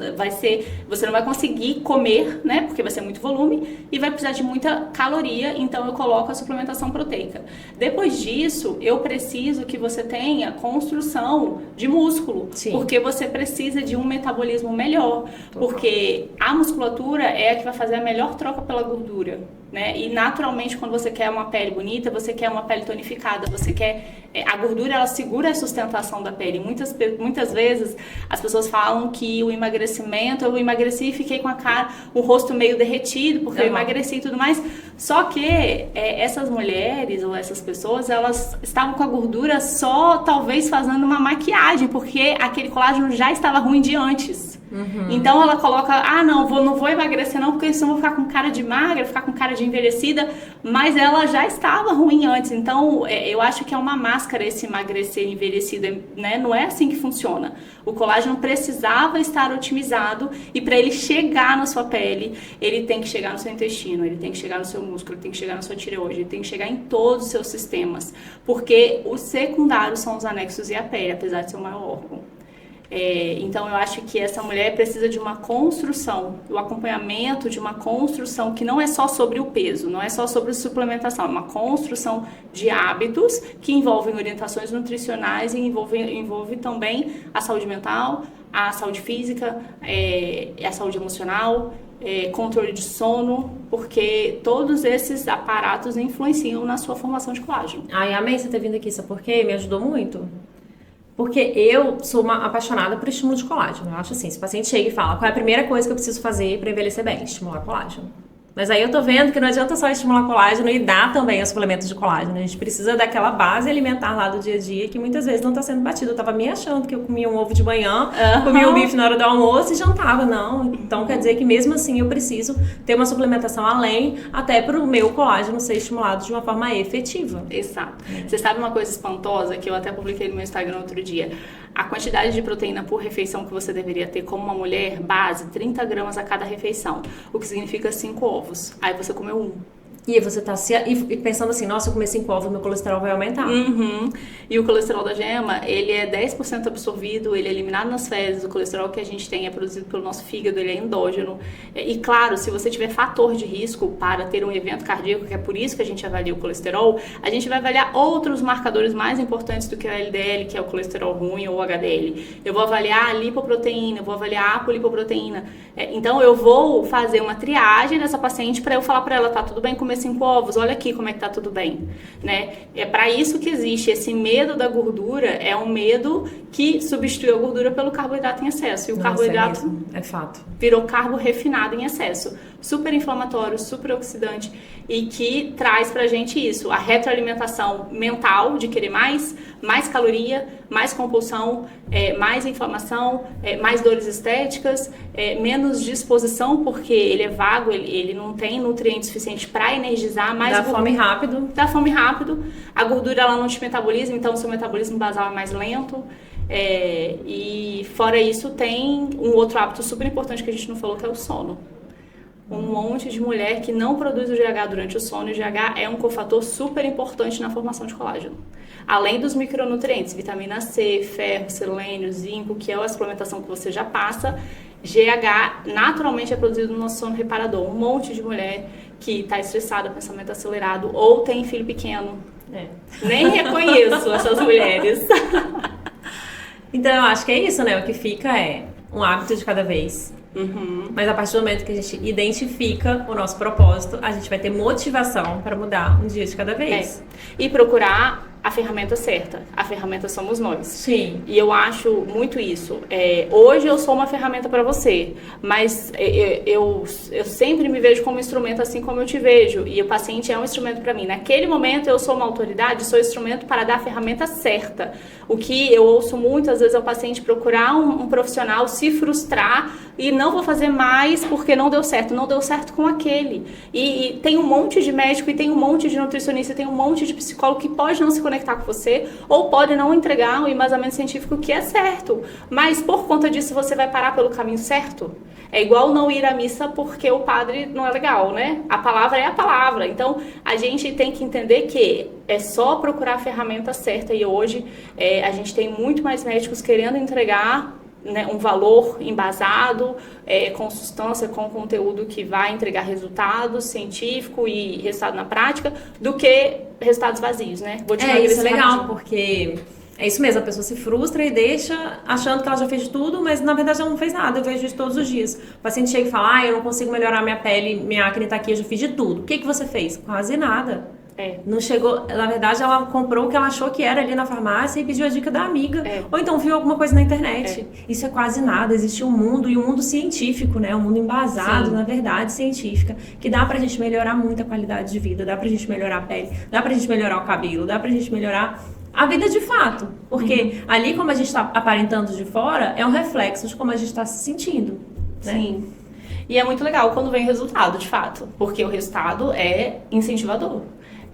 Speaker 2: Você não vai conseguir comer, né, porque vai ser muito volume e vai precisar de muita caloria, então eu coloco a suplementação proteica. Depois disso, eu preciso que você tenha construção de músculo,
Speaker 1: Sim.
Speaker 2: Porque você precisa de um metabolismo melhor, porque a musculatura é a que vai fazer a melhor troca pela gordura, né? E naturalmente, quando você quer uma pele bonita, você quer uma pele tonificada, você quer... A gordura, ela segura a sustentação da pele. Muitas vezes, as pessoas falam que o emagrecimento, eu emagreci e fiquei com o rosto meio derretido, porque eu emagreci e tudo mais. Só que essas mulheres ou essas pessoas, elas estavam com a gordura só, talvez, fazendo uma maquiagem, porque aquele colágeno já estava ruim de antes. Então ela coloca, não vou emagrecer não, porque senão eu vou ficar com cara de magra, ficar com cara de envelhecida, mas ela já estava ruim antes. Então eu acho que é uma máscara esse emagrecer envelhecido, né? Não é assim que funciona. O colágeno precisava estar otimizado, e para ele chegar na sua pele, ele tem que chegar no seu intestino, ele tem que chegar no seu músculo, ele tem que chegar na sua tireoide, ele tem que chegar em todos os seus sistemas, porque os secundários são os anexos e a pele, apesar de ser o maior órgão. Então eu acho que essa mulher precisa de uma construção, o acompanhamento de uma construção que não é só sobre o peso, não é só sobre suplementação, é uma construção de hábitos que envolvem orientações nutricionais e envolve também a saúde mental, a saúde física, a saúde emocional, controle de sono, porque todos esses aparatos influenciam na sua formação de colágeno.
Speaker 1: Ai, amei você ter vindo aqui, sabe por quê? Me ajudou muito. Porque eu sou uma apaixonada por estímulo de colágeno. Eu acho assim, se o paciente chega e fala qual é a primeira coisa que eu preciso fazer para envelhecer bem? Estimular colágeno. Mas aí eu tô vendo que não adianta só estimular colágeno e dar também os suplementos de colágeno. A gente precisa daquela base alimentar lá do dia a dia que muitas vezes não tá sendo batida. Eu tava me achando que eu comia um ovo de manhã, comia um bife na hora do almoço e jantava. Não. Então quer dizer que mesmo assim eu preciso ter uma suplementação além, até pro meu colágeno ser estimulado de uma forma efetiva.
Speaker 2: Exato. Você sabe uma coisa espantosa que eu até publiquei no meu Instagram outro dia? A quantidade de proteína por refeição que você deveria ter como uma mulher, base, 30 gramas a cada refeição. O que significa 5 ovos. Aí você comeu 1.
Speaker 1: E você tá pensando assim, nossa, eu comer 5 ovos, meu colesterol vai aumentar.
Speaker 2: E o colesterol da gema, ele é 10% absorvido, ele é eliminado nas fezes. O colesterol que a gente tem é produzido pelo nosso fígado, ele é endógeno. E claro, se você tiver fator de risco para ter um evento cardíaco, que é por isso que a gente avalia o colesterol, a gente vai avaliar outros marcadores mais importantes do que o LDL, que é o colesterol ruim, ou o HDL. Eu vou avaliar a lipoproteína, eu vou avaliar a apolipoproteína. Então eu vou fazer uma triagem dessa paciente para eu falar para ela, tá tudo bem comer 5 ovos, olha aqui como é que tá tudo bem, né? É para isso que existe esse medo da gordura, é um medo que substitui a gordura pelo carboidrato em excesso. E o carboidrato
Speaker 1: é fato.
Speaker 2: Virou carbo refinado em excesso, super inflamatório, super oxidante, e que traz pra gente isso, a retroalimentação mental de querer mais caloria, mais compulsão, mais inflamação, mais dores estéticas, menos disposição, porque ele é vago, ele não tem nutrientes suficientes para energizar, mais
Speaker 1: dá fome rápido.
Speaker 2: Dá fome rápido. A gordura ela não te metaboliza, então o seu metabolismo basal é mais lento. E fora isso tem um outro hábito super importante que a gente não falou, que é o sono. Um monte de mulher que não produz o GH durante o sono, e o GH é um cofator super importante na formação de colágeno. Além dos micronutrientes, vitamina C, ferro, selênio, zinco, que é a suplementação que você já passa, GH naturalmente é produzido no nosso sono reparador. Um monte de mulher que está estressada, pensamento acelerado, ou tem filho pequeno. Nem reconheço essas mulheres.
Speaker 1: Então eu acho que é isso, né? O que fica é um hábito de cada vez. Mas a partir do momento que a gente identifica o nosso propósito, a gente vai ter motivação para mudar um dia de cada vez.
Speaker 2: E procurar a ferramenta certa. A ferramenta somos nós.
Speaker 1: Sim.
Speaker 2: E eu acho muito isso. Hoje eu sou uma ferramenta para você, mas eu sempre me vejo como instrumento assim como eu te vejo. E o paciente é um instrumento para mim. Naquele momento eu sou uma autoridade, sou instrumento para dar a ferramenta certa. O que eu ouço muitas vezes é o paciente procurar um profissional, se frustrar e não vou fazer mais porque não deu certo. Não deu certo com aquele. E tem um monte de médico, e tem um monte de nutricionista, tem um monte de psicólogo que pode não se conectar com você, ou pode não entregar um embasamento científico que é certo, mas por conta disso você vai parar pelo caminho certo? É igual não ir à missa porque o padre não é legal, né? A palavra é a palavra. Então a gente tem que entender que é só procurar a ferramenta certa, e hoje a gente tem muito mais médicos querendo entregar, né, um valor embasado, com substância, com conteúdo que vai entregar resultado científico e resultado na prática, do que resultados vazios, né?
Speaker 1: Vou te isso é legal, porque É isso mesmo, a pessoa se frustra e deixa achando que ela já fez de tudo, mas na verdade ela não fez nada, eu vejo isso todos os dias. O paciente chega e fala, eu não consigo melhorar minha pele, minha acne tá aqui, eu já fiz de tudo. O que você fez? Quase nada. Não chegou, na verdade ela comprou o que ela achou que era ali na farmácia e pediu a dica da amiga, ou então viu alguma coisa na internet. Isso é quase nada, existe um mundo, e um mundo científico, né, um mundo embasado na verdade científica, que dá pra gente melhorar muito a qualidade de vida, dá pra gente melhorar a pele, dá pra gente melhorar o cabelo, dá pra gente melhorar a vida de fato, porque ali como a gente está aparentando de fora, é um reflexo de como a gente está se sentindo, né?
Speaker 2: Sim. E é muito legal quando vem o resultado, de fato, porque o resultado é incentivador.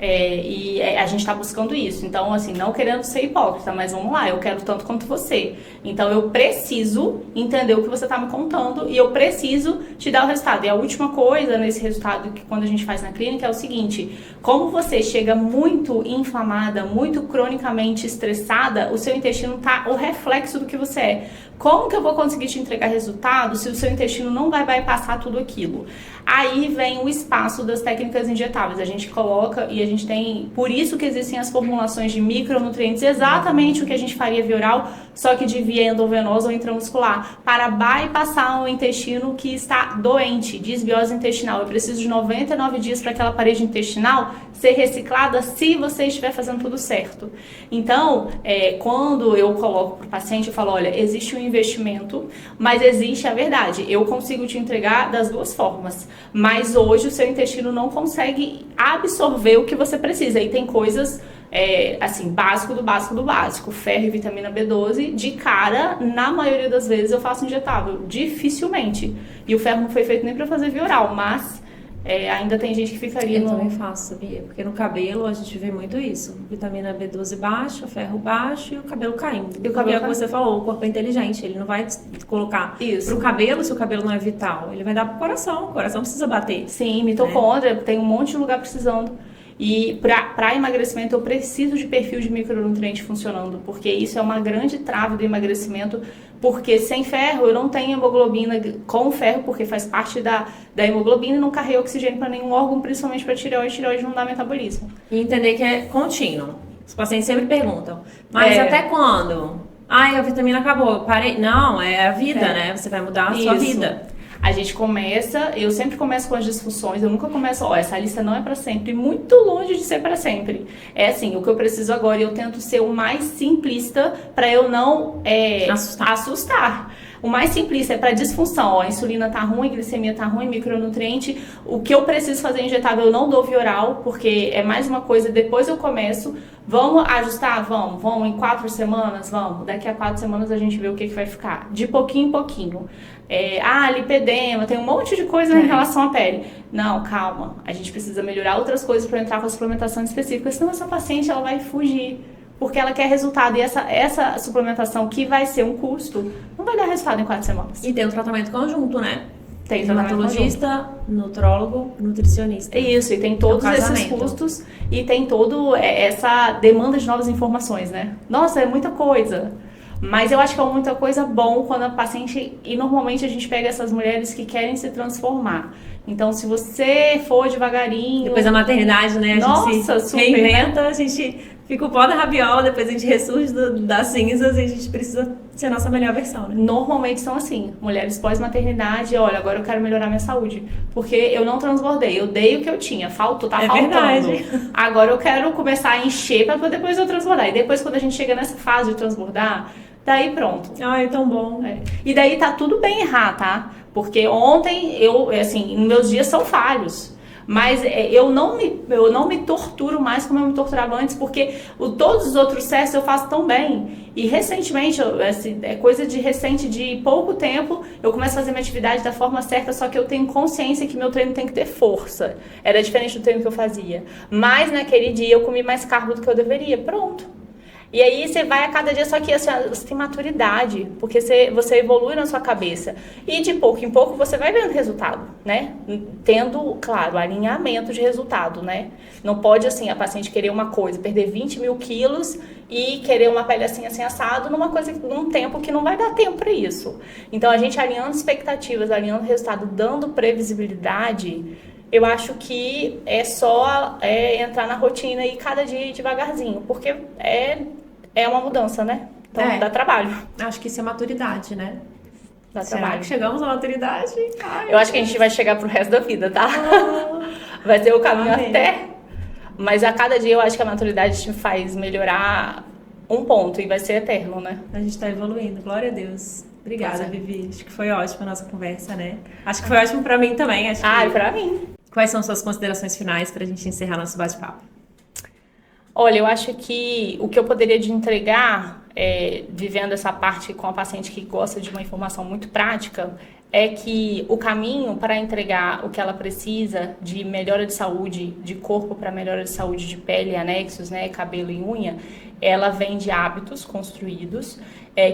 Speaker 2: A gente está buscando isso. Então, assim, não querendo ser hipócrita, mas vamos lá, eu quero tanto quanto você. Então, eu preciso entender o que você está me contando e eu preciso te dar o resultado. E a última coisa nesse resultado que quando a gente faz na clínica é o seguinte: como você chega muito inflamada, muito cronicamente estressada, o seu intestino está o reflexo do que você é. Como que eu vou conseguir te entregar resultado se o seu intestino não vai bypassar tudo aquilo? Aí vem o espaço das técnicas injetáveis. A gente coloca e a gente tem... Por isso que existem as formulações de micronutrientes, exatamente o que a gente faria via oral, só que de via endovenosa ou intramuscular, para bypassar o intestino que está doente, disbiose intestinal. Eu preciso de 99 dias para aquela parede intestinal ser reciclada se você estiver fazendo tudo certo. Então, quando eu coloco para o paciente, eu falo, olha, existe um investimento, mas existe a verdade. Eu consigo te entregar das duas formas, mas hoje o seu intestino não consegue absorver o que você precisa. E tem coisas, assim, básico do básico do básico. Ferro e vitamina B12, de cara, na maioria das vezes eu faço injetável. Dificilmente. E o ferro não foi feito nem para fazer via oral, mas... ainda tem gente que fica ali
Speaker 1: Eu também faço, sabia? Porque no cabelo a gente vê muito isso. Vitamina B12 baixa, ferro baixo e o cabelo caindo. E o cabelo, como você falou, o corpo é inteligente. Ele não vai colocar pro cabelo se o cabelo não é vital. Ele vai dar pro coração. O coração precisa bater.
Speaker 2: Sim, mitocôndria, tem um monte de lugar precisando. E para emagrecimento eu preciso de perfil de micronutriente funcionando, porque isso é uma grande trave do emagrecimento, porque sem ferro eu não tenho hemoglobina com ferro, porque faz parte da hemoglobina e não carrega oxigênio para nenhum órgão, principalmente para tireoide não dá metabolismo.
Speaker 1: E entender que é contínuo. Os pacientes sempre perguntam, mas até quando? A vitamina acabou, eu parei. Não, é a vida, né? Você vai mudar a sua vida.
Speaker 2: A gente começa, eu sempre começo com as disfunções, eu nunca começo, essa lista não é pra sempre, muito longe de ser pra sempre. É assim, o que eu preciso agora, eu tento ser o mais simplista pra eu não assustar. O mais simplista é para disfunção, a insulina tá ruim, a glicemia tá ruim, micronutriente, o que eu preciso fazer injetável eu não dou via oral, porque é mais uma coisa, depois eu começo, vamos ajustar? Vamos, em 4 semanas? Vamos, daqui a 4 semanas a gente vê o que vai ficar, de pouquinho em pouquinho. Lipedema, tem um monte de coisa em relação à pele. Não, calma, a gente precisa melhorar outras coisas para entrar com a suplementação específica, senão essa paciente ela vai fugir. Porque ela quer resultado e essa suplementação que vai ser um custo, não vai dar resultado em 4 semanas.
Speaker 1: E tem um tratamento conjunto, né?
Speaker 2: Tem
Speaker 1: dermatologista, nutrólogo, nutricionista.
Speaker 2: Isso, e tem todos esses custos e tem todo essa demanda de novas informações, né? Nossa, é muita coisa. Mas eu acho que é muita coisa bom quando a paciente... E normalmente a gente pega essas mulheres que querem se transformar. Então, se você for devagarinho...
Speaker 1: Depois da maternidade, né? A gente se reinventa, a gente fica o pó da rabiola, depois a gente ressurge das cinzas e a gente precisa ser a nossa melhor versão, né?
Speaker 2: Normalmente são assim, mulheres pós-maternidade, olha, agora eu quero melhorar minha saúde, porque eu não transbordei, eu dei o que eu tinha, tá faltando.
Speaker 1: Verdade.
Speaker 2: Agora eu quero começar a encher para depois eu transbordar. E depois quando a gente chega nessa fase de transbordar, daí pronto.
Speaker 1: Ai, tão bom.
Speaker 2: E daí tá tudo bem errar, tá? Porque ontem, meus dias são falhos. Mas eu não me torturo mais como eu me torturava antes, porque todos os outros testes eu faço tão bem. E recentemente, é coisa de recente, de pouco tempo, eu começo a fazer minha atividade da forma certa, só que eu tenho consciência que meu treino tem que ter força. Era diferente do treino que eu fazia. Mas naquele dia eu comi mais carbo do que eu deveria. Pronto. E aí você vai a cada dia, só que assim, você tem maturidade, porque você evolui na sua cabeça. E de pouco em pouco você vai vendo resultado, né? Tendo, claro, alinhamento de resultado, né? Não pode, assim, a paciente querer uma coisa, perder 20 mil quilos e querer uma pele assim assado num tempo que não vai dar tempo para isso. Então, a gente alinhando expectativas, alinhando resultado, dando previsibilidade... Eu acho que é só entrar na rotina e cada dia devagarzinho, porque é uma mudança, né? Então
Speaker 1: É.
Speaker 2: dá trabalho.
Speaker 1: Acho que isso é maturidade, né?
Speaker 2: Dá
Speaker 1: Será
Speaker 2: trabalho.
Speaker 1: que chegamos à maturidade? Ai,
Speaker 2: Eu acho que a gente vai chegar pro resto da vida, tá?
Speaker 1: oh,
Speaker 2: Vai ser o caminho
Speaker 1: amém.
Speaker 2: até. Mas a cada dia eu acho que a maturidade te faz melhorar um ponto e vai ser eterno, né?
Speaker 1: A gente tá evoluindo, glória a Deus. Obrigada,
Speaker 2: Pois é.
Speaker 1: Vivi. Acho que foi ótima a nossa conversa, né? Acho que foi ótimo pra mim também. Acho
Speaker 2: Ah,
Speaker 1: que...
Speaker 2: e pra mim.
Speaker 1: Quais são suas considerações finais pra gente encerrar nosso bate-papo?
Speaker 2: Olha, eu acho que o que eu poderia te entregar, vivendo essa parte com a paciente que gosta de uma informação muito prática, é que o caminho para entregar o que ela precisa de melhora de saúde de corpo para melhora de saúde de pele, anexos, né, cabelo e unha, ela vem de hábitos construídos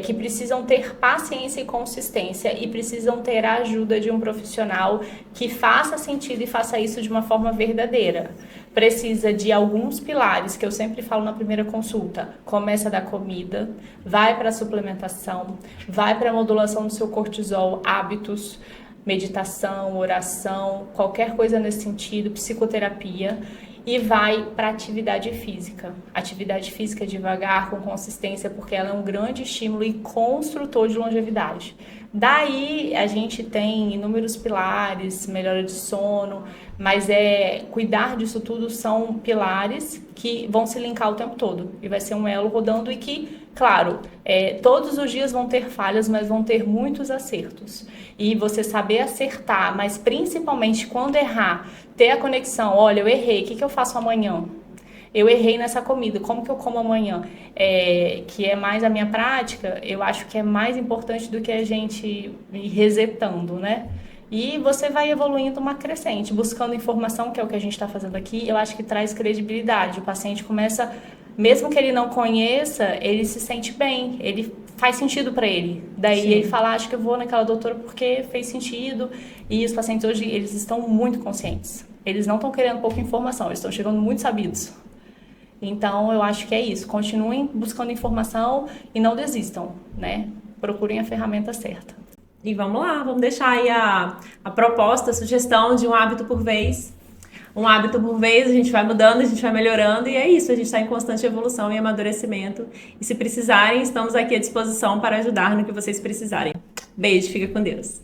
Speaker 2: que precisam ter paciência e consistência e precisam ter a ajuda de um profissional que faça sentido e faça isso de uma forma verdadeira. Precisa de alguns pilares que eu sempre falo na primeira consulta. Começa da comida, vai para a suplementação, vai para a modulação do seu cortisol, hábitos, meditação, oração, qualquer coisa nesse sentido, psicoterapia. E vai para atividade física. Atividade física devagar, com consistência, porque ela é um grande estímulo e construtor de longevidade. Daí a gente tem inúmeros pilares, melhora de sono, mas cuidar disso tudo são pilares que vão se linkar o tempo todo. E vai ser um elo rodando e que, claro, todos os dias vão ter falhas, mas vão ter muitos acertos. E você saber acertar, mas principalmente quando errar, ter a conexão, olha, eu errei, o que eu faço amanhã? Eu errei nessa comida, como que eu como amanhã? Que é mais a minha prática, eu acho que é mais importante do que a gente ir resetando, né? E você vai evoluindo uma crescente, buscando informação, que é o que a gente está fazendo aqui, eu acho que traz credibilidade. O paciente começa, mesmo que ele não conheça, ele se sente bem, ele faz sentido para ele. Daí
Speaker 1: Sim.
Speaker 2: ele fala, acho que eu vou naquela doutora porque fez sentido. E os pacientes hoje, eles estão muito conscientes. Eles não estão querendo pouca informação, eles estão chegando muito sabidos. Então, eu acho que é isso. Continuem buscando informação e não desistam, né? Procurem a ferramenta certa.
Speaker 1: E vamos lá, vamos deixar aí a proposta, a sugestão de um hábito por vez. Um hábito por vez, a gente vai mudando, a gente vai melhorando e é isso, a gente está em constante evolução e amadurecimento. E se precisarem, estamos aqui à disposição para ajudar no que vocês precisarem. Beijo, fica com Deus.